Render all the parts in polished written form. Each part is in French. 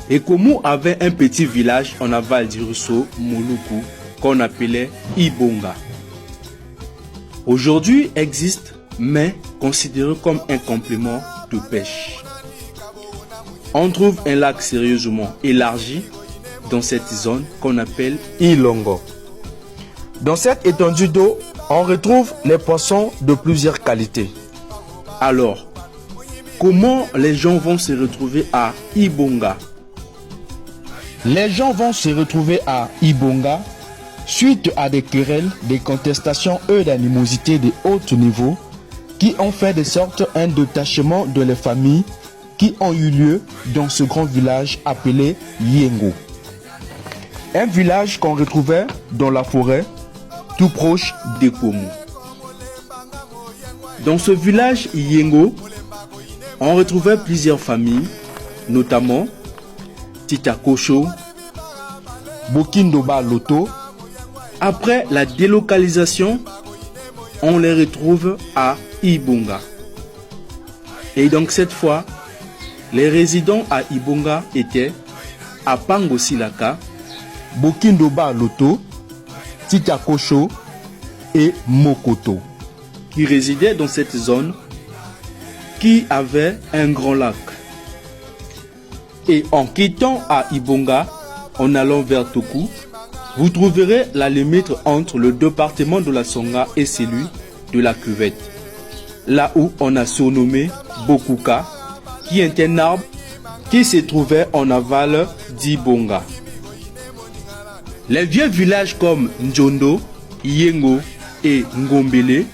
Ekomu avait un petit village en aval du ruisseau Moluku qu'on appelait Ibonga. Aujourd'hui existe, mais considéré comme un complément de pêche. On trouve un lac sérieusement élargi dans cette zone qu'on appelle Ilongo. Dans cette étendue d'eau, on retrouve les poissons de plusieurs qualités. Alors, comment les gens vont se retrouver à Ibonga? Les gens vont se retrouver à Ibonga suite à des querelles, des contestations et d'animosités de haut niveau qui ont fait de sorte un détachement de les familles qui ont eu lieu dans ce grand village appelé Yengo. Un village qu'on retrouvait dans la forêt, tout proche d'Ekomu. Dans ce village Yengo, on retrouvait plusieurs familles, notamment Titakosho, Bokindoba Loto. Après la délocalisation, on les retrouve à Ibonga. Et donc cette fois, les résidents à Ibonga étaient Apango Silaka, Bokindoba Loto, Titakosho et Mokoto, qui résidaient dans cette zone qui avait un grand lac. Et en quittant à Ibonga, en allant vers Toku, vous trouverez la limite entre le département de la Songa et celui de la Cuvette, là où on a surnommé Bokuka, qui est un arbre qui se trouvait en aval d'Ibonga. Les vieux villages comme Njondo, Yengo et Ngombele,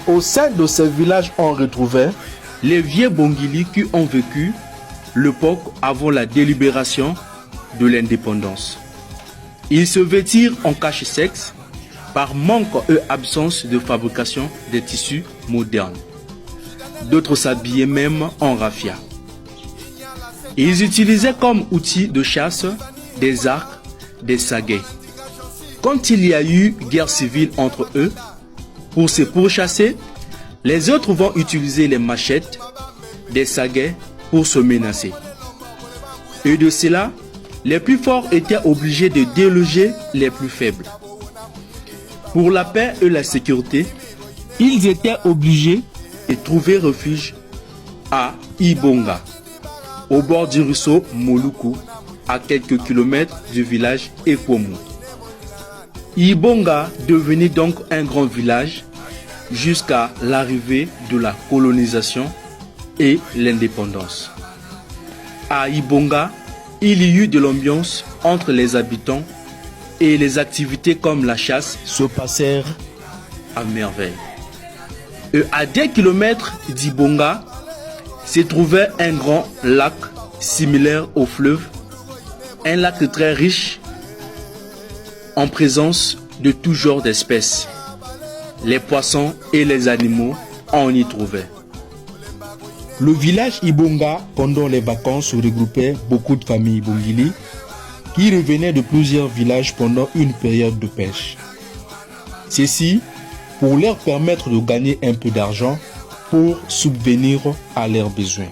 au sein de ces villages on retrouvait les vieux Bongili qui ont vécu l'époque avant la délibération de l'indépendance. Ils se vêtirent en cache-sexe par manque et absence de fabrication des tissus modernes. D'autres s'habillaient même en raffia. Ils utilisaient comme outil de chasse des arcs, des saguets. Quand il y a eu guerre civile entre eux, pour se pourchasser, les autres vont utiliser les machettes, des saguets pour se menacer. Et de cela, les plus forts étaient obligés de déloger les plus faibles. Pour la paix et la sécurité, ils étaient obligés de trouver refuge à Ibonga, au bord du ruisseau Moluku, à quelques kilomètres du village Ekomu. Ibonga devenait donc un grand village jusqu'à l'arrivée de la colonisation et l'indépendance. À Ibonga, il y eut de l'ambiance entre les habitants et les activités comme la chasse se passèrent à merveille. Et à 10 km d'Ibonga se trouvait un grand lac similaire au fleuve, un lac très riche en présence de tout genre d'espèces. Les poissons et les animaux, on y trouvait. Le village Ibonga, pendant les vacances, regroupait beaucoup de familles Bongili qui revenaient de plusieurs villages pendant une période de pêche. Ceci pour leur permettre de gagner un peu d'argent pour subvenir à leurs besoins.